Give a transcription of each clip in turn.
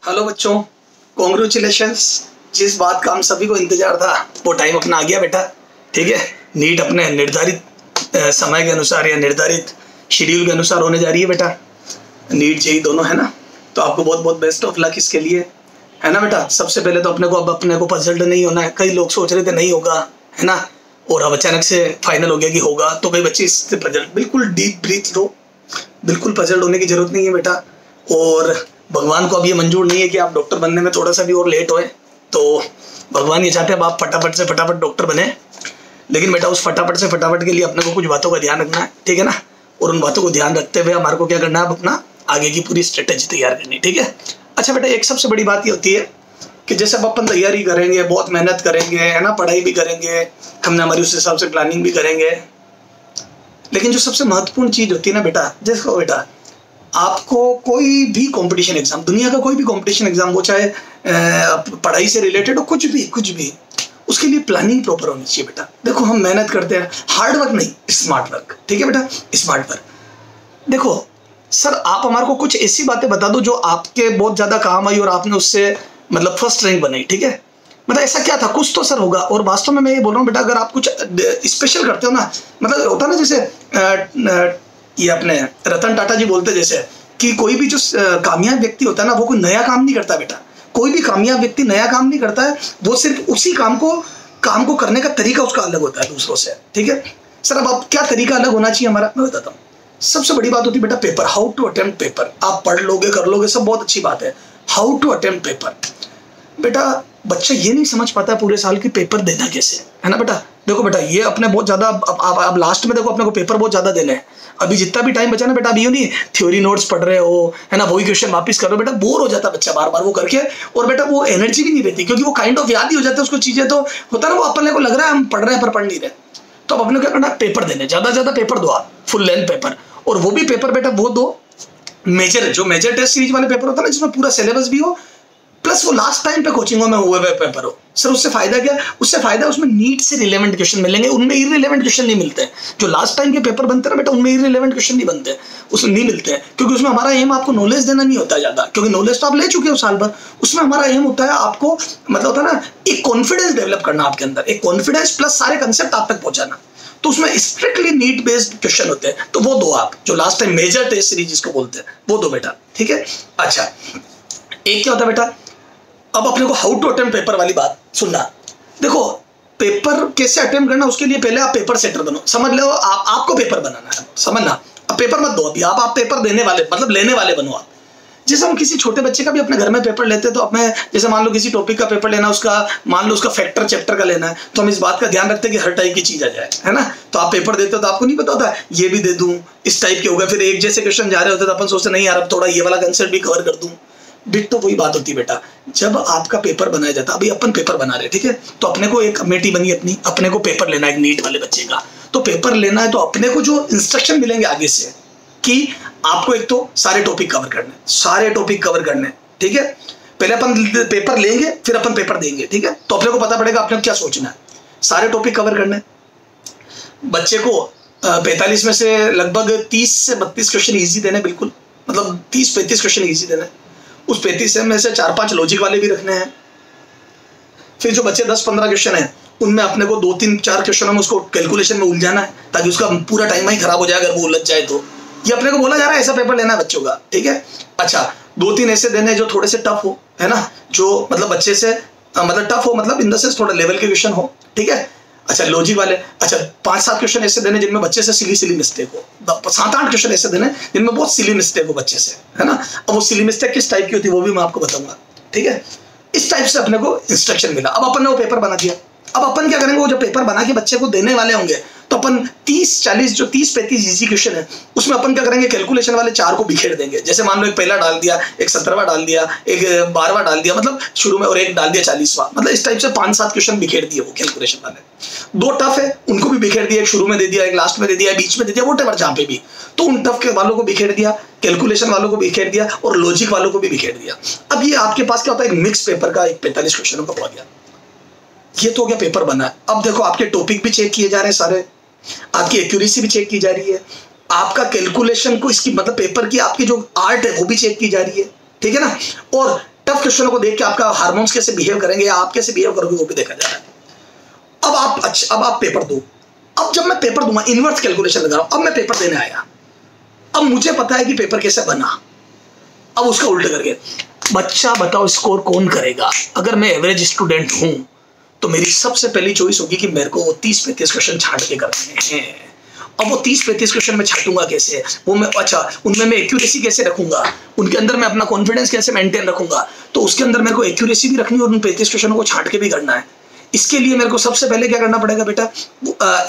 Hello बच्चों, congratulations. जिस बात का हम सभी को इंतजार था वो टाइम अपना आ गया बेटा। ठीक है, नीट अपने निर्धारित समय के अनुसार या निर्धारित शेड्यूल के अनुसार होने जा रही है बेटा। नीट जेई दोनों है ना, तो आपको बहुत बहुत बेस्ट ऑफ लक इसके लिए, है ना बेटा। सबसे पहले तो अपने को पजल्ड नहीं होना है। कई लोग सोच रहे थे नहीं होगा, है ना, और अब अचानक से फाइनल हो गया कि होगा, तो कई बच्चे इससे पजल्ड। बिल्कुल डीप ब्रीथ लो, बिल्कुल पजल्ड होने की जरूरत नहीं है बेटा। और भगवान को अब ये मंजूर नहीं है कि आप डॉक्टर बनने में थोड़ा सा भी और लेट होए, तो भगवान ये चाहते हैं अब आप फटाफट से फटाफट डॉक्टर बने। लेकिन बेटा उस फटाफट से फटाफट के लिए अपने को कुछ बातों का ध्यान रखना है, ठीक है ना। और उन बातों को ध्यान रखते हुए हमारे को क्या करना है, अब अपना आगे की पूरी स्ट्रेटेजी तैयार करनी, ठीक है। अच्छा बेटा, एक सबसे बड़ी बात ये होती है कि जैसे अब अपन तैयारी करेंगे, बहुत मेहनत करेंगे, है ना, पढ़ाई भी करेंगे, हमने हमारी उस हिसाब से प्लानिंग भी करेंगे, लेकिन जो सबसे महत्वपूर्ण चीज होती है ना बेटा, देखो बेटा, आपको कोई भी कंपटीशन एग्जाम, दुनिया का कोई भी कंपटीशन एग्जाम हो, चाहे पढ़ाई से रिलेटेड हो, कुछ भी, उसके लिए प्लानिंग प्रॉपर होनी चाहिए बेटा। देखो हम मेहनत करते हैं, हार्ड वर्क नहीं, स्मार्ट वर्क, ठीक है बेटा, स्मार्ट वर्क। देखो सर, आप हमारे को कुछ ऐसी बातें बता दो जो आपके बहुत ज्यादा काम आई और आपने उससे मतलब फर्स्ट रैंक बनाई, ठीक है। मतलब ऐसा क्या था, कुछ तो सर होगा। और वास्तव में मैं ये बोल रहा हूँ बेटा, अगर आप कुछ स्पेशल करते हो ना, मतलब होता ना जैसे ये अपने रतन टाटा जी बोलते जैसे कि कोई भी जो कामयाब व्यक्ति होता है ना, वो कोई नया काम नहीं करता बेटा। कोई भी कामयाब व्यक्ति नया काम नहीं करता है, वो सिर्फ उसी काम को करने का तरीका उसका अलग होता है दूसरों से, ठीक है। सर अब आप क्या तरीका अलग होना चाहिए हमारा, मैं बताता हूँ। सबसे बड़ी बात होती है बेटा paper, how to attempt paper. आप पढ़ लोगे, कर लोगे, सब बहुत अच्छी बात है। हाउ टू अटेम्प्ट पेपर, बेटा बच्चा ये नहीं समझ पाता पूरे साल की पेपर देना कैसे, है ना बेटा। देखो बेटा, ये अपने बहुत ज्यादा अब लास्ट में देखो अपने को पेपर बहुत ज्यादा देने हैं। अभी जितना भी टाइम बचा ना बेटा, अभी यूं नहीं थ्योरी नोट्स पढ़ रहे हो, है ना, वही क्वेश्चन वापस कर रहे हो, बेटा बोर हो जाता बच्चा बार बार वो करके। और बेटा वो एनर्जी भी नहीं रहती, क्योंकि वो काइंड ऑफ याद ही हो जाता है उसको चीजें। तो होता ना, वो अपने को लग रहा है हम पढ़ रहे हैं पर पढ़ नहीं रहे। तो अब अपने क्या करना, पेपर देने, ज्यादा ज्यादा पेपर दो आप, फुल लेंथ पेपर। और वो भी पेपर बेटा वो दो मेजर, जो मेजर टेस्ट सीरीज वाले पेपर होता है ना, जिसमें पूरा सिलेबस भी हो, प्लस वो लास्ट टाइम पे कोचिंगों में हुए हुए पेपर हो। सर उससे फायदा क्या, उससे फायदा उसमें नीट से रिलेवेंट क्वेश्चन मिलेंगे, उनमें इररिलेवेंट क्वेश्चन नहीं मिलते हैं। जो लास्ट टाइम के पेपर बनते हैं ना बेटा, उनमें इररिलेवेंट क्वेश्चन नहीं बनते, उसमें नहीं मिलते हैं, क्योंकि उसमें हमारा एम आपको नॉलेज देना नहीं होता ज्यादा, क्योंकि नॉलेज तो आप ले चुके हो साल भर। उसमें हमारा एम होता है आपको, मतलब होता है ना, एक कॉन्फिडेंस डेवलप करना आपके अंदर, एक कॉन्फिडेंस प्लस सारे कंसेप्ट आप तक पहुंचाना। तो उसमें स्ट्रिक्टली नीट बेस्ड क्वेश्चन होते हैं, तो वो दो आप, जो last time major test series जिसको बोलते हैं, वो दो बेटा, ठीक है। अच्छा, एक क्या होता है बेटा, अब अपने को हाउ टू अटेम्प्ट पेपर वाली बात सुनना। देखो पेपर कैसे अटेम्प्ट करना, उसके लिए पहले आप पेपर सेटर बनो। समझ लो आपको पेपर बनाना है, समझना। अब पेपर मत दो अभी, आप पेपर देने वाले, मतलब लेने वाले बनो आप। जैसे हम किसी छोटे बच्चे का भी अपने घर में पेपर लेते हैं, तो अपने जैसे मान लो किसी टॉपिक का पेपर लेना, उसका मान लो उसका फैक्टर चैप्टर का लेना है, तो हम इस बात का ध्यान रखते हैं कि हर टाइप की चीज आ जाए, है ना। तो आप पेपर देते हो तो आपको नहीं पता होता ये भी दे दूं, इस टाइप के हो गए, फिर एक जैसे क्वेश्चन जा रहे होते तो अपन सोचते नहीं यार अब थोड़ा ये वाला कंसेप्ट भी कवर कर दूं। डिट तो वही बात होती है बेटा, जब आपका पेपर बनाया जाता है, अभी अपन पेपर बना रहे हैं, ठीक है, तो अपने को एक कमेटी बनी अपनी, अपने को पेपर लेना है एक नीट वाले बच्चे का। तो पेपर लेना है, तो अपने को जो इंस्ट्रक्शन मिलेंगे आगे से कि आपको एक तो सारे टॉपिक कवर करने, सारे टॉपिक कवर करने, ठीक है। पहले अपन पेपर लेंगे, फिर अपन पेपर देंगे, ठीक है। तो अपने को पता पड़ेगा अपने को क्या सोचना है। सारे टॉपिक कवर करने, बच्चे को 45 में से लगभग 30 से 32 क्वेश्चन ईजी देने, बिल्कुल मतलब 30-35 क्वेश्चन ईजी देने। उस 35 में से 4-5 लॉजिक वाले भी रखने हैं। फिर जो बच्चे 10-15 क्वेश्चन है, उनमें अपने को 2-3-4 क्वेश्चन में उसको कैलकुलेशन में उलझाना है, ताकि उसका पूरा टाइम ही खराब हो जाए अगर वो उलझ जाए तो। ये अपने को बोला जा रहा है, ऐसा पेपर लेना है बच्चों का, ठीक है। अच्छा, 2-3 ऐसे देने जो थोड़े से टफ हो, है ना, जो मतलब बच्चे से मतलब टफ हो, मतलब इन द सेंस थोड़ा लेवल के क्वेश्चन हो, ठीक है। अच्छा लॉजिक वाले, अच्छा 5-7 क्वेश्चन ऐसे देने जिनमें बच्चे से सिली मिस्टेक हो, 7-8 क्वेश्चन ऐसे देने जिनमें बहुत सिली मिस्टेक हो बच्चे से, है ना। अब वो सिली मिस्टेक किस टाइप की होती है वो भी मैं आपको बताऊंगा, ठीक है। इस टाइप से अपने को इंस्ट्रक्शन मिला। अब अपन ने वो पेपर बना दिया, अब अपन क्या करेंगे, वो जो पेपर बना के बच्चे को देने वाले होंगे, तो अपन 30-40 जो 30-35 इजी क्वेश्चन है, उसमें अपन क्या करेंगे, कैलकुलेशन वाले 4 को बिखेर देंगे। जैसे मान लो एक पहला डाल दिया, एक 17वां डाल दिया, एक 12वां डाल दिया, मतलब शुरू में, और एक डाल दिया 40वां, मतलब इस टाइप से 5-7 क्वेश्चन बिखेर दिए वो कैलकुलेशन वाले। 2 टफ है उनको भी बिखेर दिया, एक शुरू में दे दिया, एक लास्ट में दे दिया, बीच में दे दिया, वोटेवर जहां पे भी। तो उन टफ के वालों को बिखेर दिया, कैलकुलेशन वालों को बिखेर दिया, और लॉजिक वालों को भी बिखेर दिया। अब ये आपके पास क्या होता है, एक मिक्स पेपर का एक 45 क्वेश्चनों का हो गया। ये तो हो गया पेपर बना है। अब देखो आपके टॉपिक भी चेक किए जा रहे हैं सारे, आपकी एक्यूरेसी भी चेक की जा रही है, आपका कैलकुलेशन को इसकी मतलब पेपर की आपकी जो आर्ट है वो भी चेक की जा रही है, ठीक है ना। और टफ टफ क्वेश्चनों को देख के आपका हार्मोन्स कैसे बिहेव करेंगे या आप कैसे बिहेव करोगे वो भी देखा जा रहा है। अब आप पेपर दो। अब जब मैं पेपर दूंगा, इनवर्स कैलकुलेशन लगा रहा हूं, अब मैं पेपर देने आया, अब मुझे पता है कि पेपर कैसे बना। अब उसका उल्टा करके, बच्चा बताओ स्कोर कौन करेगा? अगर मैं एवरेज स्टूडेंट हूं तो मेरी सबसे पहली चॉइस होगी कि मेरे को वो 30-35 क्वेश्चन छांट के करने हैं। अब वो 30-35 क्वेश्चन में छाटूंगा कैसे? वो मैं उनमें मैं एक्यूरेसी कैसे रखूंगा, उनके अंदर मैं अपना कॉन्फिडेंस कैसे मेंटेन रखूंगा। तो उसके अंदर मेरे को एक्यूरेसी भी रखनी है और उन 35 क्वेश्चनों को छांट के भी करना है। इसके लिए मेरे को सबसे पहले क्या करना पड़ेगा बेटा?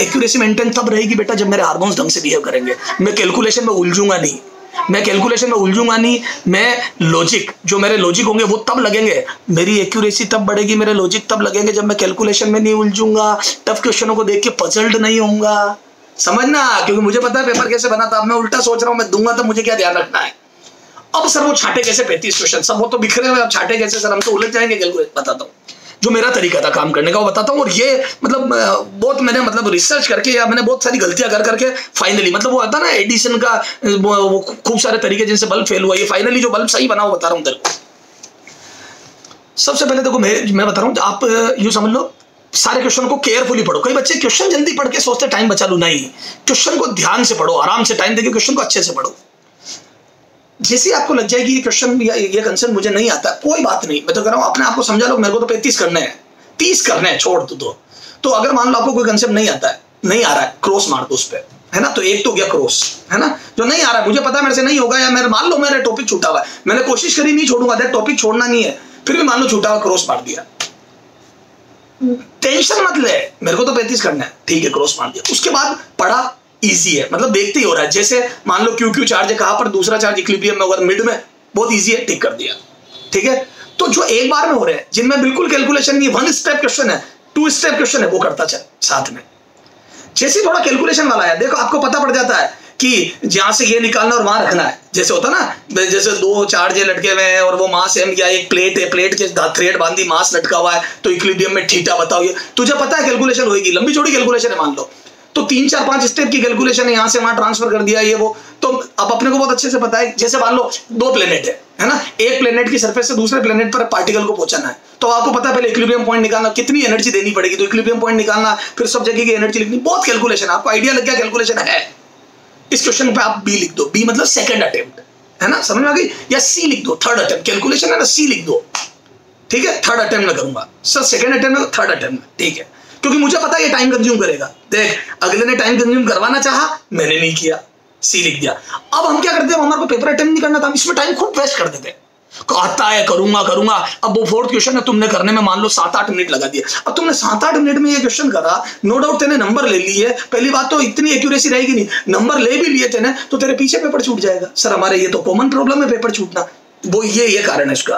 एक्यूरेसी मेंटेन तब रहेगी बेटा जब मेरे हार्मोन्स ढंग से बिहेव करेंगे। मैं कैलकुलेशन में उलझूंगा नहीं, मैं लॉजिक, जो मेरे लॉजिक होंगे वो तब लगेंगे, मेरी एक्यूरेसी तब बढ़ेगी, मेरे लॉजिक तब लगेंगे जब मैं कैलकुलेशन में नहीं उलझूंगा, टफ क्वेश्चनों को देख के पजल्ड नहीं होऊंगा। समझना, क्योंकि मुझे पता है पेपर कैसे बना था। अब मैं उल्टा सोच रहा हूं, मैं दूंगा तो मुझे क्या ध्यान रखना है। अब सर वो छाटे कैसे 35 क्वेश्चन, सब वो तो बिखरे हुए, अब छाटे कैसे सर? हम तो उलझ जाएंगे। कैलकुलेट बताता हूँ, जो मेरा तरीका था काम करने का वो बताता हूँ। और ये मतलब बहुत मैंने मतलब रिसर्च करके या मैंने बहुत सारी गलतियां कर करके फाइनली मतलब वो आता ना एडिशन का वो खूब सारे तरीके जिनसे बल्ब फेल हुआ, ये फाइनली जो बल्ब सही बना वो बता रहा हूँ तेरे को। सबसे पहले देखो मैं बता रहा हूँ, आप यूँ समझ लो सारे क्वेश्चन को केयरफुली पढ़ो। कई बच्चे क्वेश्चन जल्दी पढ़ के सोचते टाइम बचा लूं, नहीं, क्वेश्चन को ध्यान से पढ़ो, आराम से टाइम देके क्वेश्चन को अच्छे से पढ़ो। जैसे आपको लग जाएगी ये क्वेश्चन या ये कंसेप्ट मुझे नहीं आता, कोई बात नहीं, मैं तो कह रहा हूं अपने आप को समझा लो, मेरे को तो 35 करने हैं, 30 करने हैं, छोड़ दो। तो अगर मान लो आपको कोई कंसेप्ट नहीं आता है, नहीं आ रहा है, क्रॉस मार दो उस पर, है ना। तो एक तो गया क्रॉस, है ना, जो नहीं आ रहा है, मुझे पता है मेरे से नहीं होगा, या मेरे मान लो मेरा टॉपिक छूटा हुआ है, मैंने कोशिश करी नहीं छोड़ूंगा, टॉपिक छोड़ना नहीं है, फिर भी मान लो छूटा हुआ, क्रॉस मार दिया, टेंशन मत ले, मेरे को तो 35 करना है, ठीक है, क्रॉस मार दिया। उसके बाद पढ़ा, इजी है, मतलब देखते ही हो रहा है। जैसे मान लो क्यू चार्ज है, कहां पर दूसरा चार्ज इक्विलिब्रियम में होगा, मिड में, बहुत इजी है, टिक कर दिया, ठीक है। तो जो एक बार में हो रहे हैं, जिनमें बिल्कुल कैलकुलेशन नहीं है, 1 स्टेप क्वेश्चन है, 2 स्टेप क्वेश्चन है, वो करता चल साथ में। जैसे थोड़ा कैलकुलेशन वाला है, देखो आपको पता पड़ जाता है कि जहां से ये निकालना और वहां रखना है। जैसे होता ना, जैसे 2 चार्ज लटके हुए हैं और वो मास एम, या एक प्लेट है, प्लेट के थ्रेड बांधी, मास लटका हुआ है, तो इक्विलिब्रियम में थीटा बताओ, ये तुझे पता है कैलकुलेशन होगी, लंबी चौड़ी कैलकुलेशन है मान लो, तो 3 4 5 स्टेप की कैलकुलेशन है, यहां से वहां ट्रांसफर कर दिया, ये वो। तो अब अपने को बहुत अच्छे से पता है, जैसे मान लो 2 प्लेनेट है ना, एक प्लेनेट की सरफेस से दूसरे प्लेनेट पर पार्टिकल को पहुंचाना है, तो आपको पता है पहले इक्विलिब्रियम पॉइंट निकालना, कितनी एनर्जी देनी पड़ेगी, तो इक्विलिब्रियम पॉइंट निकालना, फिर सब जगह की एनर्जी लिखनी, बहुत कैलकुलेशन है। आपको आइडिया लग गया कैलकुलेशन है। इस क्वेश्चन पे आप बी लिख दो, बी मतलब सेकंड अटेम्प्ट, है ना, समझ में आ गई, या सी लिख दो, थर्ड अटेम्प्ट, कैलकुलेशन है ना, सी लिख दो, ठीक है, थर्ड अटेम्प्ट में करूंगा सर, सेकंड अटेम्प्ट में, थर्ड अटेम्प्ट में, ठीक है, क्योंकि मुझे पता है ये टाइम कंज्यूम करेगा। देख, अगले ने टाइम कंज्यूम करवाना चाहा, मैंने नहीं किया, सी लिख दिया। अब हम क्या करते हैं, हमारे को पेपर अटेम्प्ट नहीं करना था, हम इसमें टाइम खुद वेस्ट कर देते, आता है करूंगा। अब वो 4th क्वेश्चन है, तुमने करने में मान लो 7-8 मिनट लगा दिए। अब तुमने 7-8 मिनट में ये क्वेश्चन करा, नो डाउट तेने नंबर ले लिए, पहली बात तो इतनी एक्यूरेसी रहेगी नहीं, नंबर ले भी लिए तेने तो तेरे पीछे पेपर छूट जाएगा। सर हमारे ये तो कॉमन प्रॉब्लम है पेपर छूटना, वो ये कारण है इसका।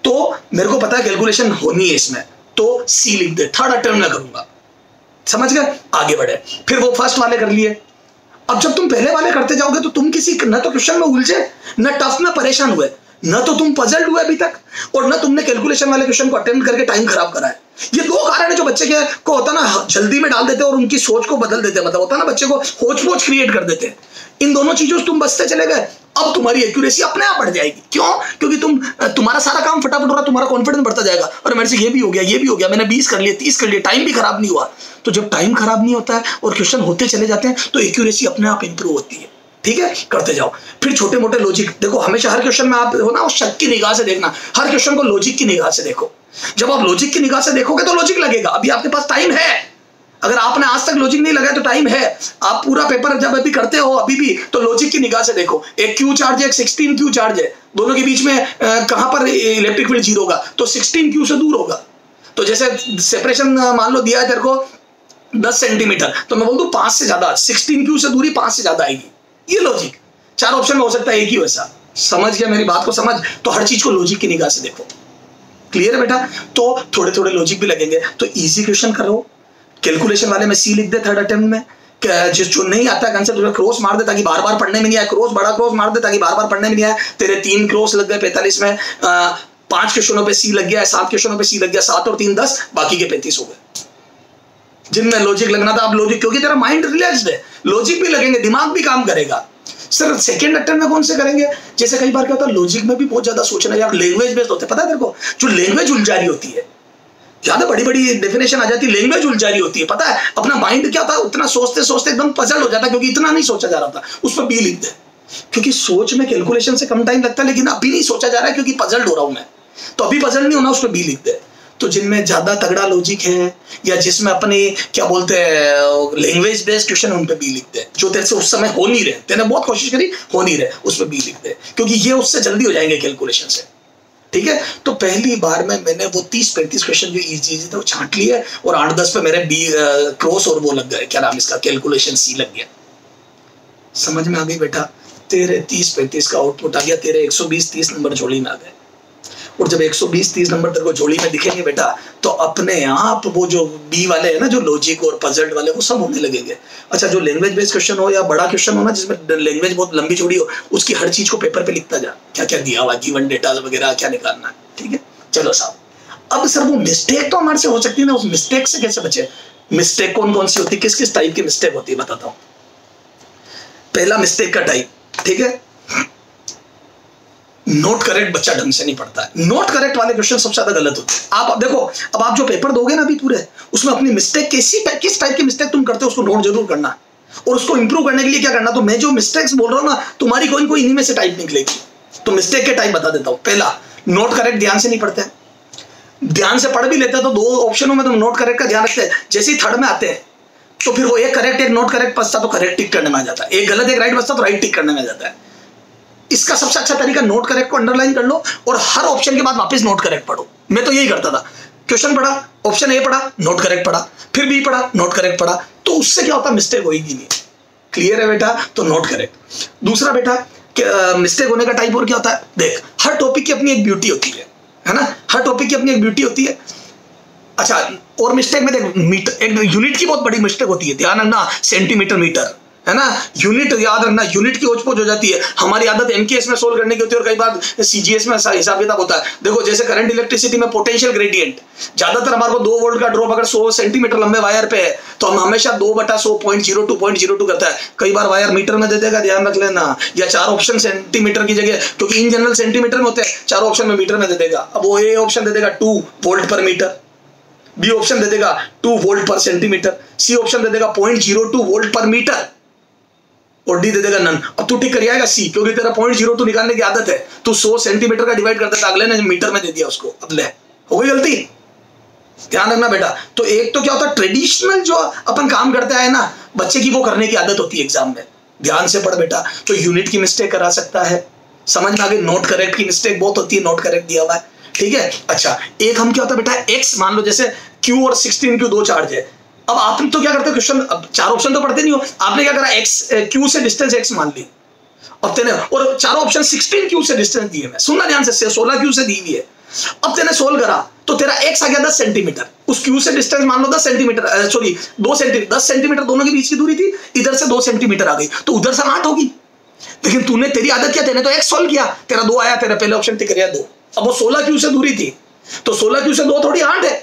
तो मेरे को पता है कैलकुलेशन होनी है इसमें, तो सी लिख दे, थर्ड अटेम्प्ट में करूंगा, समझ गए, आगे बढ़े। फिर वो फर्स्ट वाले कर लिए। अब जब तुम पहले वाले करते जाओगे तो तुम किसी न तो क्वेश्चन में उलझे, न टफ में परेशान हुए, न तो तुम पजल्ड हुए अभी तक, और न तुमने कैलकुलेशन वाले क्वेश्चन को अटेम्प्ट करके टाइम खराब करा है। ये 2 कारण है जो बच्चे के को होता ना, जल्दी में डाल देते और उनकी सोच को बदल देते, मतलब होता ना बच्चे को होच-पोच क्रिएट कर देते। इन दोनों चीजों से तुम बचते चले गए, अब तुम्हारी एक्यूरेसी अपने आप बढ़ जाएगी। क्यों? क्योंकि तुम्हारा सारा काम फटाफट हो रहा, तुम्हारा कॉन्फिडेंस बढ़ता जाएगा, और मेरे से ये भी हो गया, मैंने 20 कर लिए, 30 कर लिए, टाइम भी खराब नहीं हुआ। तो जब टाइम खराब नहीं होता है और क्वेश्चन होते चले जाते हैं तो एक्यूरेसी अपने आप इंप्रूव होती है, ठीक है, करते जाओ। फिर छोटे मोटे लॉजिक देखो, हमेशा हर क्वेश्चन में आप हो ना उस शक की निगाह से देखना, हर क्वेश्चन को लॉजिक की निगाह से देखो। जब आप लॉजिक की निगाह से देखोगे तो लॉजिक लगेगा। अभी आपके पास टाइम है, अगर आपने आज तक लॉजिक नहीं लगाया तो टाइम है। आप पूरा पेपर जब अभी करते हो अभी भी, तो लॉजिक की निगाह से देखो। एक क्यू चार्ज है, एक 16 क्यू चार्ज है, दोनों के बीच में कहां पर इलेक्ट्रिक फील्ड 0 होगा, तो 16 क्यू से दूर होगा। तो जैसे सेपरेशन मान लो दिया है तेरे को 10 सेंटीमीटर, तो मैं बोल दूं 5 से ज्यादा, 16 क्यू से दूरी 5 से ज्यादा आएगी। ये लॉजिक 4 ऑप्शन में हो सकता है एक ही वैसा। समझ गया मेरी बात को? समझ, तो हर चीज को लॉजिक की निगाह से देखो। क्लियर है बेटा? तो थोड़े थोड़े लॉजिक भी लगेंगे। तो इजी क्वेश्चन करो, कैलकुलेशन वाले में सी लिख दे थर्ड अटेम्प्ट में, जो नहीं आता कंसेप्ट क्रॉस मार दे ताकि बार बार पढ़ने में नहीं आए, क्रॉस बड़ा क्रॉस मार दे ताकि बार बार पढ़ने में नहीं आए। तेरे 3 क्रॉस लग गए 45 में, 5 क्वेश्चनों पे सी लग गया है, 7 क्वेश्चनों पे सी लग गया, 7 और 3 10, बाकी के 35 हो गए जिनमें लॉजिक लगना था। अब लॉजिक, क्योंकि तेरा माइंड रिलैक्स्ड है, लॉजिक भी लगेंगे, दिमाग भी काम करेगा। सर सेकंड अटेम्प्ट में कौन से करेंगे? जैसे कई बार क्या होता है लॉजिक में भी बहुत ज्यादा सोचना यार, लैंग्वेज बेस्ड होते हैं, पता है तेरे को, जो लैंग्वेज उलझारी होती है, ज्यादा बड़ी बड़ी डेफिनेशन आ जाती है, लैंग्वेज उलझारी होती है, पता है अपना माइंड क्या था, उतना सोचते सोचते एकदम पजल हो जाता है, क्योंकि इतना नहीं सोचा जा रहा था, उस पर बी लिख दे, क्योंकि सोच में कैलकुलेशन से कम टाइम लगता है, लेकिन अभी नहीं सोचा जा रहा है क्योंकि पजल्ड हो रहा हूं मैं, तो अभी पजल नहीं होना, उस पर बी लिख दे। तो जिनमें ज्यादा तगड़ा लॉजिक है या जिसमें अपने क्या बोलते हैं लैंग्वेज बेस्ड क्वेश्चन, उन पे बी लिख दे, जो तेरे से उस समय हो नहीं रहे, तेने बहुत कोशिश करी हो नहीं रहे, उस पर बी लिख दे, क्योंकि ये उससे जल्दी हो जाएंगे कैलकुलेशन से, ठीक है। तो पहली बार में मैंने वो 30-35 क्वेश्चन जो इजी थे वो छांट लिए, और 8-10 पे मेरे बी क्रॉस और वो लग गए, क्या नाम इसका, कैलकुलेशन सी लग गया। समझ में आ गई बेटा? तेरे 30-35 का आउटपुट आ गया, तेरे 120-30 नंबर झोली में आ गए, और जब 120-30 नंबर तेरे को झोली में दिखेंगे बेटा, तो अपने आप वो जो बी वाले है ना, जो लॉजिक और पजल्ड वाले, वो सब होने लगेंगे। अच्छा, जो लैंग्वेज बेस्ड क्वेश्चन हो या बड़ा क्वेश्चन हो ना, जिसमें लैंग्वेज बहुत लंबी चौड़ी हो, उसकी हर चीज को पेपर पे लिखता जा, क्या क्या दिया हुआ, गिवन डेटा वगैरह क्या निकालना है, ठीक है। चलो साहब, अब सर वो मिस्टेक तो हमारे से हो सकती है ना, उस मिस्टेक से कैसे बचे? मिस्टेक कौन कौन सी होती है, किस किस टाइप की मिस्टेक होती है, बताता हूँ। पहला मिस्टेक का टाइप, ठीक है, नोट करेक्ट बच्चा ढंग से नहीं पढ़ता है। नोट करेक्ट वाले क्वेश्चन सबसे ज्यादा गलत होते हैं। आप देखो, अब आप जो पेपर दोगे ना अभी पूरे, उसमें अपनी मिस्टेक किस टाइप की मिस्टेक तुम करते हो उसको नोट जरूर करना है, और उसको इंप्रूव करने के लिए क्या करना, तो मैं जो मिस्टेक्स बोल रहा हूँ ना, तुम्हारी कोई कोई इन्हीं में से टाइप निकलेगी। तो मिस्टेक के टाइप बता देता हूँ। पहला, नोट करेक्ट ध्यान से नहीं पढ़ते हैं, ध्यान से पढ़ भी लेते हैं तो 2 ऑप्शनों में तुम नोट करेक्ट का ध्यान रखते हैं, जैसे ही थर्ड में आते हैं तो फिर वो एक करेक्ट एक नोट करेक्ट बचता तो करेक्ट टिक करने में आ जाता है, एक गलत एक राइट बचता तो राइट टिक करने में आ जाता है। इसका सबसे अच्छा तरीका, नोट करेक्ट को अंडरलाइन कर लो और हर ऑप्शन के बाद वापस नोट करेक्ट पढ़ो। मैं तो यही करता था, क्वेश्चन पढ़ा, ऑप्शन ए पढ़ा, नोट करेक्ट पढ़ा, फिर बी पढ़ा, नोट करेक्ट पढ़ा, तो उससे क्या होता, मिस्टेक होगी नहीं। क्लियर है बेटा? तो नोट करेक्ट। दूसरा बेटा, मिस्टेक होने का टाइप और क्या होता है, देख, हर टॉपिक की अपनी एक ब्यूटी होती है ना, हर टॉपिक की अपनी एक ब्यूटी होती है। अच्छा, और मिस्टेक में देख, मीटर, एक यूनिट की बहुत बड़ी मिस्टेक होती है, ध्यान रखना, सेंटीमीटर मीटर है ना, यूनिट याद रखना, यूनिट की होचपोच हो जाती है। हमारी आदत एमकेएस में सोल्व करने की होती है और कई बार सीजीएस में हिसाब किताब होता है। देखो, जैसे करंट इलेक्ट्रिसिटी में पोटेंशियल ग्रेडियंट, ज्यादातर हमारे को 2 वोल्ट का ड्रॉप अगर 100 सेंटीमीटर लंबे वायर पे है तो हम हमेशा 2/100 0.02 करता है। कई बार वायर मीटर में दे देगा, ध्यान रख लेना, या 4 ऑप्शन सेंटीमीटर की जगह, क्योंकि इन जनरल सेंटीमीटर में होते हैं, 4 ऑप्शन में मीटर में दे देगा। अब वो ए ऑप्शन दे देगा 2 वोल्ट पर मीटर, बी ऑप्शन दे देगा 2 वोल्ट पर सेंटीमीटर, सी ऑप्शन दे देगा 0.02 वोल्ट पर मीटर, और डी दे देगा नन। अब तू टिक कर आएगा सी, क्योंकि तेरा 0.02 निकालने की आदत है, तू 100 सेंटीमीटर का डिवाइड कर देता, अगले ने मीटर में दे दिया उसको, अब ले, हो गई गलती। ध्यान रखना बेटा। तो एक तो क्या होता है, ट्रेडिशनल जो अपन काम करते आए ना बच्चे की, वो करने की आदत होती है एग्जाम में, ध्यान से पढ़ बेटा। तो यूनिट की मिस्टेक करा सकता है, समझ में आ गई। नोट करेक्ट की मिस्टेक बहुत होती है, नोट करेक्ट दिया हुआ है, ठीक है। अच्छा, एक हम क्या होता है बेटा, एक्स मान लो, जैसे क्यू और 16 क्यू 2 चार्ज है। अब आपने तो क्या करते हो, क्वेश्चन, अब 4 ऑप्शन तो पढ़ते नहीं हो, आपने क्या करा, एक्स क्यू से डिस्टेंस एक्स मान ली, अब तेने, और चारों ऑप्शन 16 क्यू से डिस्टेंस दिए, मैं सुनना ध्यान से, 16 क्यू से दी हुई है। अब तेने सोल्व करा तो तेरा एक्स आ गया 10 सेंटीमीटर, उस क्यू से डिस्टेंस मान लो 10 सेंटीमीटर, सॉरी 2 सेंटीमीटर, 10 सेंटीमीटर दोनों के बीच की दूरी थी, इधर से 2 सेंटीमीटर आ गई, तो उधर से 8 होगी। लेकिन तूने, तेरी आदत क्या, तेने तो एक्स सोल्व किया, तेरा 2 आया, तेरा पहले ऑप्शन टिक गया 2। अब वो 16 क्यू से दूरी थी, तो 16 क्यू से 2 थोड़ी 8 है।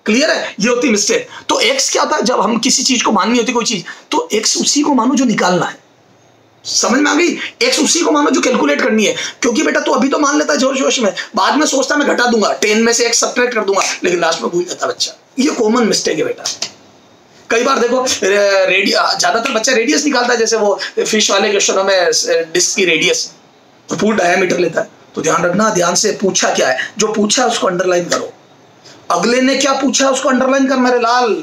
क्लियर है? ये होती मिस्टेक। तो एक्स क्या होता है, जब हम किसी चीज को माननी होती कोई चीज, तो एक्स उसी को मानो जो निकालना है, समझ में आ गई। एक्स उसी को मानो जो कैलकुलेट करनी है, क्योंकि बेटा तू अभी तो मान लेता है जोश जोश में, बाद में सोचता मैं घटा दूंगा, 10 में से एक्स सब्ट्रैक्ट कर दूंगा, लेकिन लास्ट में भूल जाता बच्चा। ये कॉमन मिस्टेक है बेटा। कई बार देखो, ज्यादातर बच्चा रेडियस निकालता है, जैसे वो फिश वाले क्वेश्चनों में डिस्क की रेडियस, तो फुल डायमीटर लेता है। तो ध्यान रखना, ध्यान से, पूछा क्या है, जो पूछा है उसको अंडरलाइन करो, अगले ने क्या पूछा उसको अंडरलाइन कर मेरे लाल।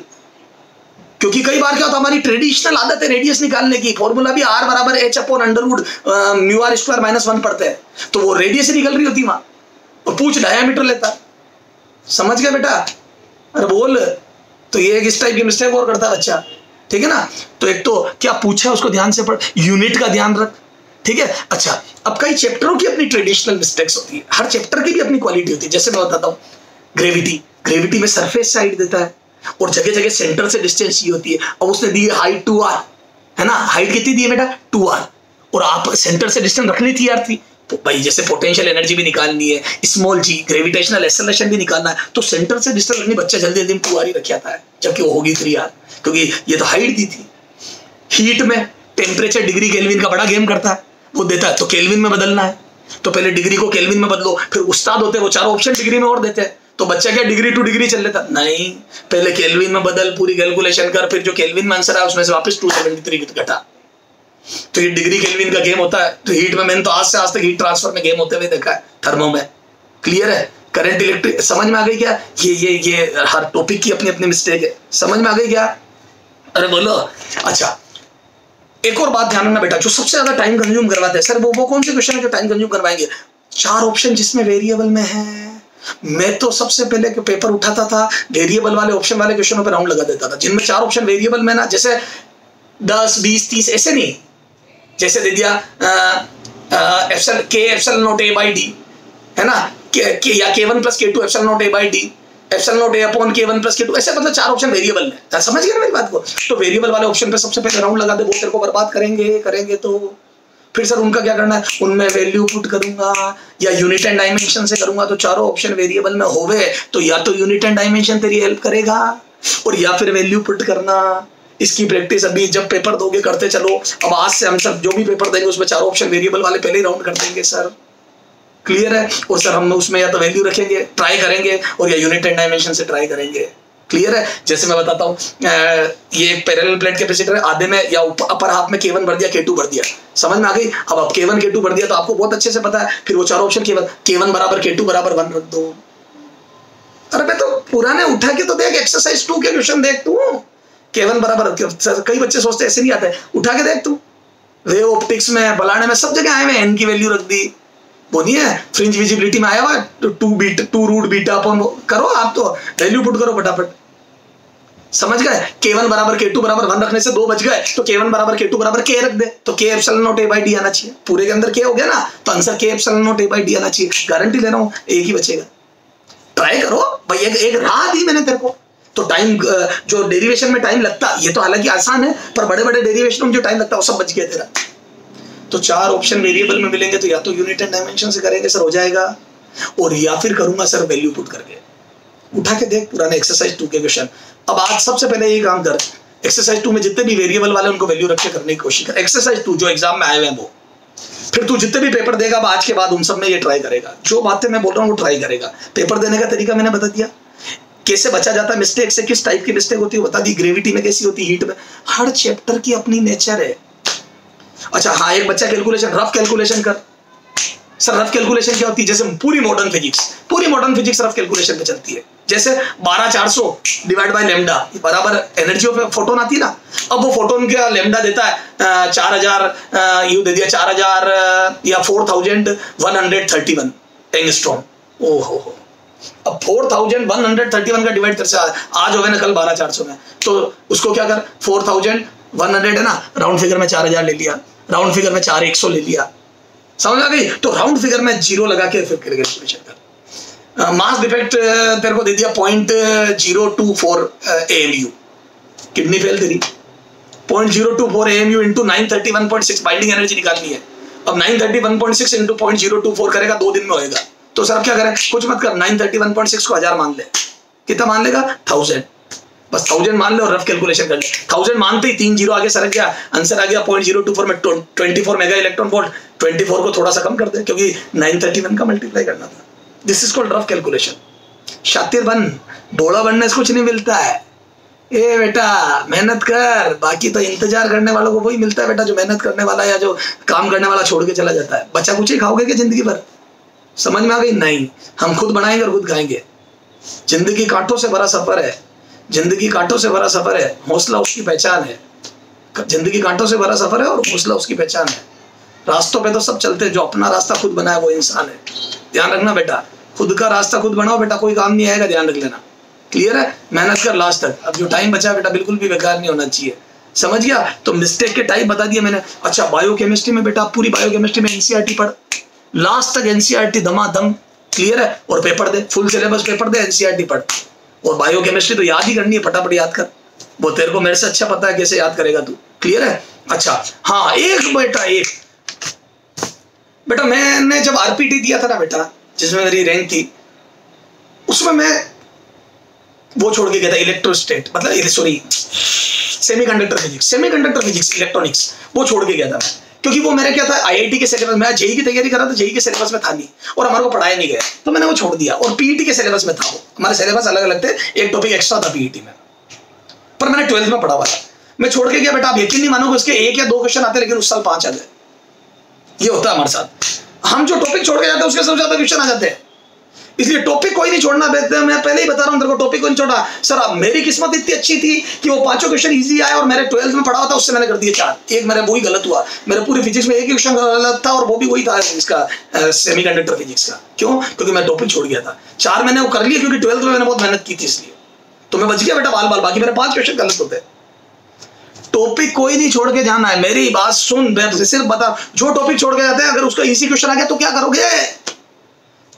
क्योंकि कई बार क्या होता है, हमारी ट्रेडिशनल आदत है रेडियस निकालने की, फॉर्मूला भी r बराबर h/√μr² -1 पढ़ते हैं, तो वो रेडियस ही निकल रही होती वहां, और पूछ डायमीटर लेता। समझ गया बेटा? अरे बोल। तो ये एक इस टाइप की मिस्टेक और करता है बच्चा, ठीक है ना। तो एक तो क्या पूछा उसको ध्यान से पढ़, यूनिट का ध्यान रख, ठीक है। अच्छा, अब कई चैप्टरों की अपनी ट्रेडिशनल मिस्टेक्स होती है, हर चैप्टर की भी अपनी क्वालिटी होती है। जैसे मैं बताता हूँ, ग्रेविटी में सरफेस साइड देता है, और जगह जगह सेंटर से डिस्टेंस ये होती है। अब उसने दी हाइट 2r, है ना, हाइट कितनी दी है बेटा, 2r, और आप सेंटर से डिस्टेंस रखनी थी r थी, तो भाई जैसे पोटेंशियल एनर्जी भी निकालनी है, स्मॉल g ग्रेविटेशनल एक्सेलरेशन भी निकालना है, तो सेंटर से डिस्टेंस रखनी, बच्चा जल्दी जल्दी 2r ही रख आता है, जबकि वो होगी 3r, क्योंकि ये तो हाइट दी थी। हीट में टेम्परेचर डिग्री केल्विन का बड़ा गेम करता है, वो देता है तो केल्विन में बदलना है, तो पहले डिग्री को केल्विन में बदलो, फिर उस्ताद होते हैं वो चारों ऑप्शन डिग्री में और देते हैं, तो बच्चा क्या डिग्री टू डिग्री चल लेता, नहीं पहले केल्विन में बदल, पूरी कैलकुलेशन कर, फिर जो केल्विन में आंसर है उसमें से वापस 273 घटा। तो ये डिग्री केल्विन का गेम होता है। तो हीट में मैंने तो आज से आज तक हीट ट्रांसफर में गेम होते हुए देखा है, थर्मो में। क्लियर है? करंट इलेक्ट्रिक समझ में आ गई क्या? ये हर टॉपिक की अपनी अपनी मिस्टेक है, समझ में आ गई क्या? अरे बोलो। अच्छा एक और बात ध्यान रखना बेटा, जो सबसे ज्यादा टाइम कंज्यूम करवाते हैं, सर वो कौन से क्वेश्चन है जो टाइम कंज्यूम करवाएंगे? 4 ऑप्शन जिसमें वेरिएबल में है। मैं तो सबसे पहले पेपर उठाता था, वेरिएबल वाले ऑप्शन वाले क्वेश्चनों पे राउंड लगा देता था, जिनमें 4 ऑप्शन वेरिएबल में ना, जैसे 10 20 30 ऐसे नहीं, जैसे दे दिया epsilon not a by d, है ना, या k1 + k2 epsilon not a by d, epsilon not a upon k1 + k2, ऐसे मतलब 4 ऑप्शन वेरिएबल में। समझ गए ना मेरी बात को? तो वेरिएबल वाले ऑप्शन पे सबसे पहले राउंड लगा दे, वो तेरे को बर्बाद करेंगे। तो फिर सर उनका क्या करना है? उनमें वैल्यू पुट करूंगा या यूनिट एंड डायमेंशन से करूंगा, तो चारों ऑप्शन वेरिएबल में होवे तो या तो यूनिट एंड डायमेंशन तेरी हेल्प करेगा और या फिर वैल्यू पुट करना। इसकी प्रैक्टिस अभी जब पेपर दोगे करते चलो। अब आज से हम सब जो भी पेपर देंगे उसमें 4 ऑप्शन वेरिएबल वाले पहले ही राउंड कर देंगे सर। क्लियर है? और सर हम उसमें या तो वैल्यू रखेंगे, ट्राई करेंगे, और या यूनिट एंड डायमेंशन से ट्राई करेंगे। क्लियर है? जैसे मैं बताता हूँ, ये एक पैरेलल प्लेट कैपेसिटर है, आधे में या अपर हाफ में k1 भर दिया, k2 भर दिया। समझ में आ गई? अब आप k1 k2 भर दिया तो आपको बहुत अच्छे से पता है, फिर वो 4 ऑप्शन k1 बराबर k2 बराबर 1 रख दो। अरे मैं तो पुराने उठा के तो देख, एक्सरसाइज 2 के क्वेश्चन देख तू, k1 बराबर, कई बच्चे सोचते ऐसे नहीं आते, उठा के देख तू, वे ऑप्टिक्स में, बलाने में, सब जगह आए हुए n की वैल्यू रख दी। वो नहीं है फ्रिंज विजिबिलिटी में आया हुआ 2 रूट बीटा अपॉन, करो आप तो वैल्यू पुट करो फटाफट। समझ गए? k1 बराबर k2 बराबर 1 रखने से 2 बच गए, तो k1 बराबर k2 बराबर k रख दे, तो k epsilon not a by d आना चाहिए। पूरे के अंदर k हो गया ना, तो answer k epsilon not a by d आना चाहिए। गारंटी ले रहा हूं एक ही बचेगा। ट्राई करो भाई, एक राह दी मैंने तेरे को। तो टाइम जो डेरिवेशन में टाइम लगता, ये तो हालांकि आसान है, पर बड़े बड़े डेरिवेशन में जो टाइम लगता है वो सब बच गया तेरा। तो 4 ऑप्शन वेरिएबल में मिलेंगे तो या तो यूनिट एंड डायमेंशन से करेंगे सर, हो जाएगा, और या फिर करूंगा सर वैल्यू पुट करके। उठा के देख पुराने एक्सरसाइज 2 के क्वेश्चन। अब आज सबसे पहले ये काम कर, एक्सरसाइज 2 में जितने भी वेरिएबल वाले उनको वैल्यू रख के करने की कोशिश कर। एक्सरसाइज 2 जो एग्जाम में आए हुए हैं वो, फिर तू जितने भी पेपर देगा आज के बाद उन सब में ये ट्राई करेगा। जो बातें मैं बोल रहा हूँ वो ट्राई करेगा। पेपर देने का तरीका मैंने बता दिया, कैसे बचा जाता है मिस्टेक से, किस टाइप की मिस्टेक होती है बता दी, ग्रेविटी में कैसी होती है, हीट में, हर चैप्टर की अपनी नेचर है। अच्छा हाँ, एक बच्चा कैलकुलेशन, रफ कैलकुलेशन कर। सर रफ कैलकुलेशन क्या होती है? जैसे पूरी मॉडर्न फिजिक्स रफ कैलकुलेशन पे चलती है। जैसे 12400 डिवाइड बाय लैम्डा बराबर एनर्जी ऑफ फोटोन आती है ना। अब वो फोटोन का लैम्डा देता है 4000, यू दे दिया 4000 या 4131 एंगस्ट्रॉम। ओहो, अब 4131 का डिवाइड कर से आज हो गए ना कल 12400 में, तो उसको क्या कर, 4100 है ना, राउंड फिगर में 4000 ले लिया, राउंड फिगर में 4100 ले लिया। समझ आ गई? तो राउंड फिगर में 0 लगा के फिर कैलकुलेशन कर। मास डिफेक्ट तेरे को दे दिया 0.024 AMU, किडनी फेल तेरी। 0.024 AMU इंटू 931.6 बाइंडिंग एनर्जी निकालनी है। अब 931.6 इंटू 0.024 करेगा, 2 दिन में होएगा। तो सर अब क्या करें? कुछ मत कर, 931.6 को 1000 मान ले। कितना मान लेगा? 1000। बस 1000 मान ले और रफ कैलकुलेशन कर ले। 1000 मानते ही 3 0 आगे सरक गया, आंसर आ गया 0.024 में 24 मेगा इलेक्ट्रॉन वोल्ट। 24 को थोड़ा सा कम कर दे क्योंकि 931 का मल्टीप्लाई करना था। This is called rough calculation. शातिर बन, डोला बनने से कुछ नहीं मिलता है। ए बेटा मेहनत कर, बाकी तो इंतजार करने वालों को वही मिलता है बेटा, जो मेहनत करने वाला या जो काम करने वाला छोड़ के चला जाता है। बच्चा कुछ ही खाओगे क्या जिंदगी भर? समझ में आ गई? नहीं, हम खुद बनाएंगे और खुद खाएंगे। जिंदगी कांटों से भरा सफर है, जिंदगी कांटों से भरा सफर है, हौसला उसकी पहचान है। जिंदगी कांटों से भरा सफर है और हौसला उसकी पहचान है। रास्तों पे तो सब चलते हैं, जो अपना रास्ता खुद बनाया वो इंसान है। ध्यान रखना बेटा, खुद का रास्ता खुद बनाओ बेटा, कोई काम नहीं आएगा, ध्यान रख लेना। क्लियर है? मेहनत कर लास्ट तक। अब जो टाइम बचा बेटा बिल्कुल भी बेकार नहीं होना चाहिए। समझ गया? तो मिस्टेक के टाइप बता दिए मैंने। अच्छा बायोकेमिस्ट्री में बेटा पूरी बायोकेमिस्ट्री में एनसीईआरटी पढ़, लास्ट तक एनसीईआरटी धमाधम। क्लियर है? और पेपर दे, फुल सिलेबस पेपर दे, एनसीईआरटी पढ़। और बायोकेमिस्ट्री तो याद ही करनी है, फटाफट याद कर। वो तेरे को मेरे से अच्छा पता है कैसे याद करेगा तू। क्लियर है? अच्छा हाँ, एक बेटा मैंने जब आरपीटी दिया था ना बेटा, जिसमें मेरी रैंक थी, उसमें मैं वो छोड़ के गया था इलेक्ट्रोस्टेट, मतलब सॉरी सेमीकंडक्टर फिजिक्स, इलेक्ट्रॉनिक्स, वो छोड़ के गया था मैं, क्योंकि वो मेरे क्या था आईआईटी के सिलेबस में, जेईई की तैयारी कर रहा था, जेईई के सिलेबस में था नहीं और हमारे को पढ़ाया नहीं गया, तो मैंने वो छोड़ दिया। और पीईटी के सिलेबस में था, वो हमारे सिलेबस अलग अलग थे, एक टॉपिक एक्स्ट्रा था पीईटी में, पर मैंने 12th में पढ़ा हुआ था, मैं छोड़ के गया बेटा। आप यकीन नहीं मानोगे, उसके 1 या 2 क्वेश्चन आते, लेकिन उस साल 5 आ गए। ये होता है हमारे साथ, हम जो टॉपिक छोड़ के जाते हैं उसके सबसे ज्यादा क्वेश्चन आ जाते हैं। इसलिए टॉपिक कोई नहीं छोड़ना बेहतर है, मैं पहले ही बता रहा हूं तेरे को, टॉपिक कोई नहीं छोड़ा। सर अब मेरी किस्मत इतनी अच्छी थी कि वो 5 क्वेश्चन इजी आए और मैंने 12th में पढ़ा हुआ था, उससे मैंने कर दिए 4। एक मेरा वही गलत हुआ, मेरे पूरे फिजिक्स में एक ही क्वेश्चन गलत था और वो भी वही था इसका सेमीकंडक्टर फिजिक्स का। क्यों? क्योंकि मैं टॉपिक छोड़ गया था। 4 मैंने वो कर लिए क्योंकि 12th में मैंने बहुत मेहनत की थी, इसलिए तो मैं बच गया बेटा बाल। बाकी मेरे 5 क्वेश्चन गलत होते। टॉपिक कोई नहीं छोड़ के जाना है, मेरी बात सुन, सिर्फ बता, जो टॉपिक छोड़ के जाते हैं अगर उसका इजी क्वेश्चन आ गया तो क्या करोगे?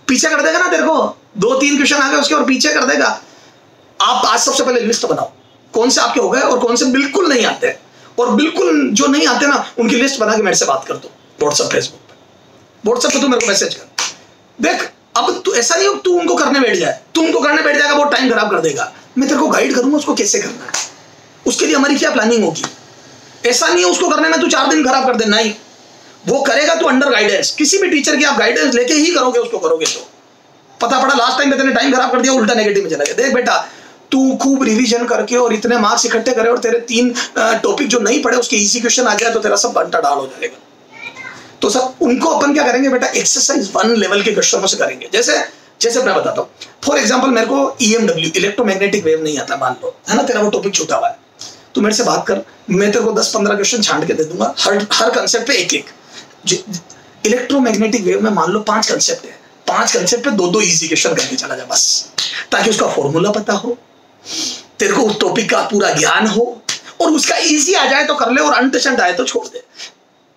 पीछे कर देगा ना तेरे को, 2-3 क्वेश्चन आ गए उसके और पीछे कर देगा। आप आज सबसे पहले लिस्ट बनाओ, कौन से आपके हो गए और कौन से बिल्कुल नहीं आते, और बिल्कुल जो नहीं आते ना उनकी लिस्ट बना के मेरे से बात कर दो व्हाट्सएप, फेसबुक पे, व्हाट्सएप पे तू मेरे को मैसेज कर। देख अब तू ऐसा नहीं हो तू उनको करने बैठ जाए, तू उनको करने बैठ जाएगा, वो टाइम खराब कर देगा। मैं तेरे को गाइड करूंगा उसको कैसे करना है, उसके लिए हमारी क्या प्लानिंग होगी। ऐसा नहीं है उसको करने में तू 4 दिन खराब कर दे, नहीं, वो करेगा तो अंडर गाइडेंस, किसी भी टीचर की आप गाइडेंस लेके ही करोगे, उसको करोगे तो पता पड़ा लास्ट टाइम में तेरे टाइम खराब कर दिया, उल्टा नेगेटिव में चला गया। देख बेटा, तू खूब रिवीजन करके और इतने मार्क्स इकट्ठे करे और तेरे 3 टॉपिक जो नहीं पढ़े उसके इजी क्वेश्चन आ जाए तो तेरा सब बंटा डाल हो जाएगा। तो सब उनको अपन क्या करेंगे बेटा, एक्सरसाइज 1 लेवल के क्वेश्चनों से करेंगे। जैसे मैं बताता हूँ, फॉर एग्जाम्पल मेरे को EMW इलेक्ट्रोमैग्नेटिक वेव नहीं आता, मान लो, है ना, तेरा वो टॉपिक छूटा हुआ है, तू मेरे से बात कर, मैं तेरे को 10-15 क्वेश्चन छांट के दे दूंगा, हर कंसेप्ट पे एक। इलेक्ट्रोमैग्नेटिक वेव में मान लो 5 कंसेप्ट है, 5 कंसेप्ट पे 2-2 इजी क्वेश्चन करके चला जा बस, ताकि उसका फॉर्मूला पता हो, तेरे को उस टॉपिक का पूरा ज्ञान हो, और उसका इजी आ जाए तो कर ले और अनटचड आए तो छोड़ दे।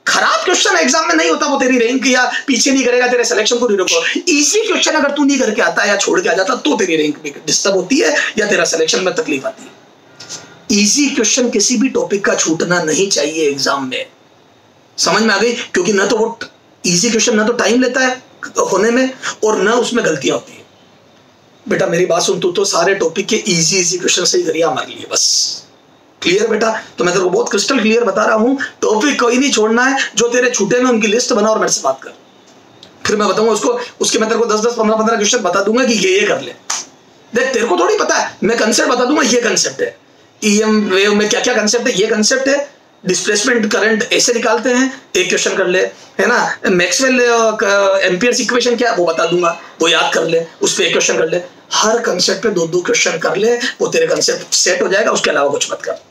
खराब क्वेश्चन एग्जाम में नहीं होता, वो तेरी रैंक या पीछे नहीं करेगा, तेरे सिलेक्शन को नहीं रोको। इजी क्वेश्चन अगर तू नहीं करके आता या छोड़ के आ जाता तो तेरी रैंक भी डिस्टर्ब होती है या तेरा सिलेक्शन में तकलीफ आती है। इजी क्वेश्चन किसी भी टॉपिक का छूटना नहीं चाहिए एग्जाम में, समझ में आ गई? क्योंकि ना तो वो इजी क्वेश्चन ना तो टाइम लेता है होने में और ना उसमें गलतियां होती है। बेटा मेरी बात सुन, तू तो सारे टॉपिक के इजी क्वेश्चन से ही गरिया मार लिए बस। क्लियर बेटा? तो मैं तेरे को बहुत क्रिस्टल क्लियर बता रहा हूं, टॉपिक कोई नहीं छोड़ना है, जो तेरे छूटे में उनकी लिस्ट बना और मेरे से बात कर, फिर मैं बताऊंगा उसको, उसके मैं तेरे को 10-10, 15-15 क्वेश्चन बता दूंगा कि ये कर ले। देख तेरे को थोड़ी पता है, मैं कंसेप्ट बता दूंगा, ये कंसेप्ट है EM वेव में क्या क्या कंसेप्ट है, ये कंसेप्ट है, डिस्प्लेसमेंट करंट ऐसे निकालते हैं, एक क्वेश्चन कर ले, है ना, मैक्सवेल एम्पियर्स इक्वेशन क्या है वो बता दूंगा, वो याद कर ले, उस पर एक क्वेश्चन कर ले। हर कंसेप्ट पे 2-2 क्वेश्चन कर ले, वो तेरे कंसेप्ट सेट हो जाएगा, उसके अलावा कुछ मत कर।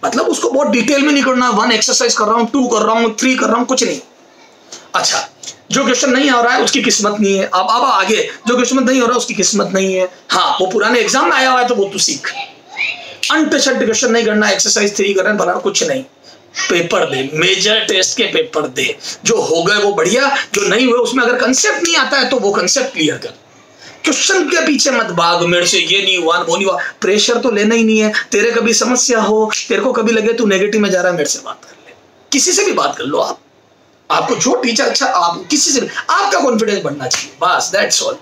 मतलब उसको बहुत डिटेल में नहीं करना, 1 एक्सरसाइज कर रहा हूं, 2 कर रहा हूं, 3 कर रहा हूं, कुछ नहीं। अच्छा, जो क्वेश्चन नहीं आ रहा है उसकी किस्मत नहीं है, अब आगे जो क्वेश्चन नहीं हो रहा है उसकी किस्मत नहीं है, हाँ वो पुराने एग्जाम में आया हुआ है तो वो तू सीख। अनटचड क्वेश्चन नहीं करना, एक्सरसाइज 3 करना, बनाना कुछ नहीं, पेपर दे, मेजर टेस्ट के पेपर दे, जो हो गए वो बढ़िया, जो नहीं हुए उसमें अगर कंसेप्ट नहीं आता है तो वो कंसेप्ट क्लियर कर। क्वेश्चन के पीछे मत भाग, मेरे से ये नहीं हुआ वो नहीं हुआ, प्रेशर तो लेना ही नहीं है। तेरे कभी समस्या हो, तेरे को कभी लगे तू नेगेटिव में जा रहा है, मेरे से बात कर ले, किसी से भी बात कर लो आप, आपको जो टीचर अच्छा, आप किसी से भी, आपका कॉन्फिडेंस बढ़ना चाहिए बस, दैट्स ऑल।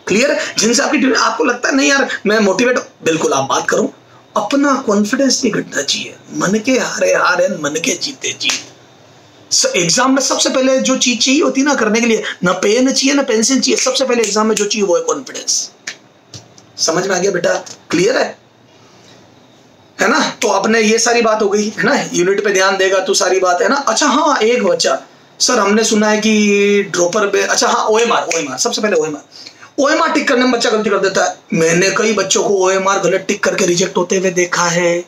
क्लियर? जिनसे आपको लगता है नहीं यार मैं मोटिवेट, बिल्कुल आप बात करो, अपना कॉन्फिडेंस नहीं घटना चाहिए। मन के हारे हारे, मन के जीते जीत। एग्जाम में सबसे पहले जो चीज चाहिए होती है ना करने के लिए, ना पेन चाहिए ना पेंसिल चाहिए, सबसे पहले एग्जाम में जो चाहिए वो है कॉन्फिडेंस। समझ में आ गया बेटा? क्लियर है ना? तो आपने ये सारी बात हो गई है ना, यूनिट पे ध्यान देगा तो सारी बात है ना। अच्छा हाँ, एक बच्चा, सर हमने सुना है कि ड्रॉपर पे, अच्छा हाँ OMR, सबसे पहले OMR टिक करने में बच्चा गलती कर देता है। मैंने कई बच्चों को OMR गलत टिक करके रिजेक्ट होते हुए देखा है।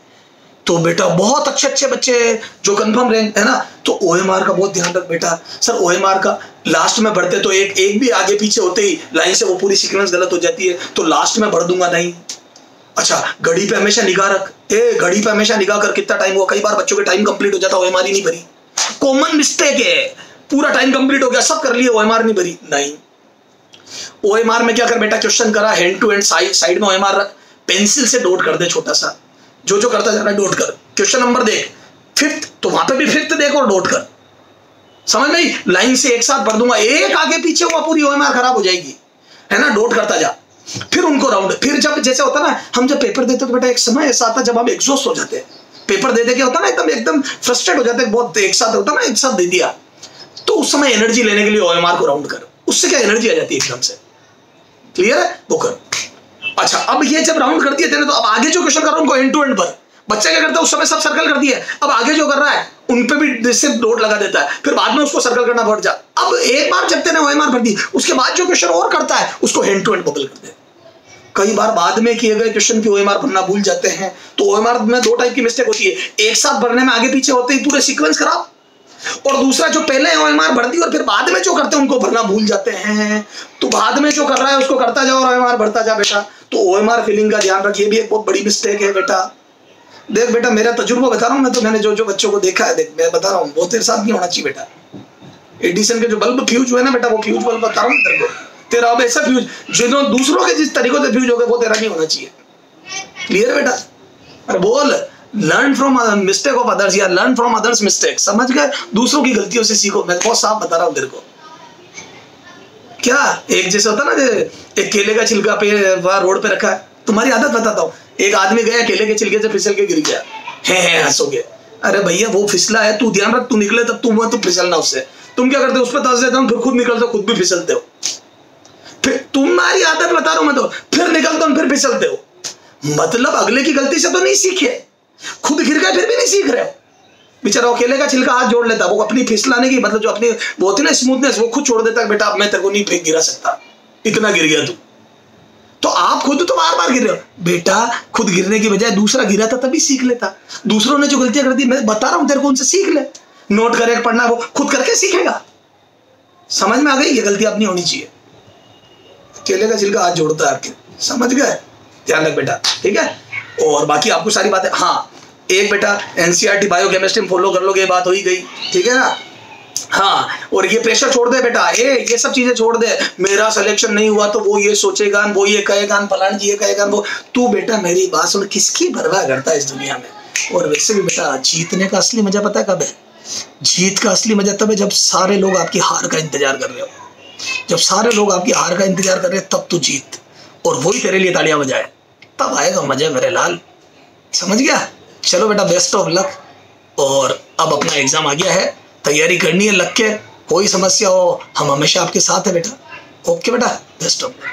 तो बेटा बहुत अच्छे बच्चे जो कंफर्म रैंक है ना, तो OMR का बहुत ध्यान रख बेटा। सर OMR का लास्ट में बढ़ते तो एक भी आगे पीछे होते ही लाइन से वो पूरी सीक्वेंस गलत हो जाती है, तो लास्ट में बढ़ दूंगा नहीं। अच्छा, घड़ी पे हमेशा निगाह रख, घड़ी पे हमेशा निगाह कर कितना टाइम हुआ। कई बार बच्चों के टाइम कंप्लीट हो जाता, OMR ही नहीं भरी, कॉमन मिस्टेक है। पूरा टाइम कंप्लीट हो गया, सब कर लिए, OMR नहीं भरी, नहीं। OMR में क्या कर बेटा, क्वेश्चन करा हैंड टू हैंड, साइड में OMR रख, पेंसिल से डॉट कर दे छोटा सा, जो करता जा रहा है डॉट कर। क्वेश्चन नंबर देख 5th, तो वहां पे भी 5th देख और डॉट कर। समझ में? लाइन से एक साथ भर दूंगा, एक आगे पीछे हुआ पूरी OMR खराब हो जाएगी, है ना। डॉट करता जा। फिर उनको राउंड, फिर जब जैसे होता ना, हम जब पेपर देते तो बेटा एक समय ऐसा आता जब हम एग्जॉस्ट हो जाते हैं, पेपर दे दे के होता ना एकदम एकदम फ्रस्ट्रेट हो जाते हैं, बहुत एक साथ होता ना, एक साथ दे दिया, तो उस समय एनर्जी लेने के लिए OMR को राउंड कर, उससे क्या एनर्जी आ जाती है एकदम से। क्लियर है, वो कर। अच्छा, अब ये जब राउंड कर दिए थे तो अब आगे जो क्वेश्चन कर रहा हूं उनको एंड टू एंड पर, बच्चा क्या करता है उस समय सब सर्कल कर दिया, अब आगे जो कर रहा है उन पे भी इससे डॉट लगा देता है, फिर बाद में उसको सर्कल करना पड़ जा। अब एक बार जब तेने OMR भर दी, उसके बाद जो क्वेश्चन और करता है उसको हैंड टू हैंड बबल कर दे। कई बार बाद में किए गए क्वेश्चन की OMR भरना भूल जाते हैं, तो OMR में दो टाइप की मिस्टेक होती है, एक साथ भरने में आगे पीछे होते ही पूरे सीक्वेंस खराब, और दूसरा जो पहले OMR भर दी और फिर बाद में जो करते हैं उनको भरना भूल जाते हैं। तो बाद में जो कर रहा है उसको करता जाओ और OMR भरता जा बेटा। तो OMR फिलिंग का ध्यान रखिए, भी एक बहुत बड़ी मिस्टेक है बेटा। देख बेटा, मेरा तजुर्बा बता रहा हूँ मैं, तो मैंने जो जो बच्चों को देखा है, देख मैं बता रहा हूँ, वो तेरे साथ नहीं होना चाहिए बेटा। एडिसन के जो बल्ब फ्यूज हुए ना बेटा, वो फ्यूज बल्ब बता रहा हूँ तेरे को, तेरा अब ऐसा फ्यूज जो दूसरों के जिस तरीकों से फ्यूज हो गए वो तेरा नहीं होना चाहिए। क्लियर बेटा? अरे बोल, learn from mistake of others या लर्न फ्रॉम अदर्स मिस्टेक, समझ गए? दूसरों की गलतियों से सीखो। मैं बहुत साफ बता रहा हूँ तेरे को। क्या एक जैसे होता ना, एक केले का छिलका पे वहां रोड पे रखा है, तुम्हारी आदत बताता हूँ, एक आदमी गया केले के छिलके से फिसल के गिर गया, है हंसोगे, अरे भैया वो फिसला है, तू ध्यान रख, तू निकले तब तू फिसलना उससे। तुम क्या करते हो, उस पर दस देते हो, फिर खुद निकलते हो, खुद भी फिसलते हो। फिर तुम्हारी आदत बता रहा हूं मैं, तो फिर निकलते हो फिर फिसलते हो। मतलब अगले की गलती से तो नहीं सीखे, खुद गिर गए फिर भी नहीं सीख रहे हो। बेचारा केले का छिलका हाथ जोड़ लेता, वो अपनी फिसलाने की मतलब जो अपनी वो होती ना स्मूथनेस, वो खुद छोड़ देता है, बेटा अब मैं तेरे को नहीं फेंक गिरा सकता, इतना गिर गया तू। तो आप खुद तो बार बार गिर रहे हो बेटा, खुद गिरने की बजाय दूसरा गिरा था तभी सीख लेता। दूसरों ने जो गलतियां कर दी, मैं बता रहा हूं तेरे को, उनसे सीख ले। नोट करेक्ट पढ़ना वो खुद करके सीखेगा। समझ में आ गई? ये गलती अब नहीं होनी चाहिए। केले का छिलका हाथ जोड़ता है आपके, समझ गए? ध्यान रख बेटा, ठीक है? और बाकी आपको सारी बातें, हाँ एक बेटा NCERT बायोकेमिस्ट्री में फॉलो कर लोगे, बात हो ही गई, ठीक है ना? हाँ, और ये प्रेशर छोड़ दे बेटा, ये सब चीजें छोड़ दे। मेरा सिलेक्शन नहीं हुआ तो वो ये सोचेगा, वो ये कहेगा, फलान जी ये कहेगा, वो तू बेटा मेरी बात सुन, किसकी परवाह करता है इस दुनिया में? और वैसे भी बेटा, जीतने का असली मजा पता है कब है? जीत का असली मजा तब है जब सारे लोग आपकी हार का इंतजार कर रहे हो। जब सारे लोग आपकी हार का इंतजार कर रहे हैं तब तू जीत, और वही तेरे लिए तालियां बजाए, तब आएगा मजा मेरे लाल। समझ गया? चलो बेटा, बेस्ट ऑफ लक। और अब अपना एग्जाम आ गया है, तैयारी करनी है लग के, कोई समस्या हो हम हमेशा आपके साथ है बेटा। ओके बेटा, बेस्ट ऑफ लक।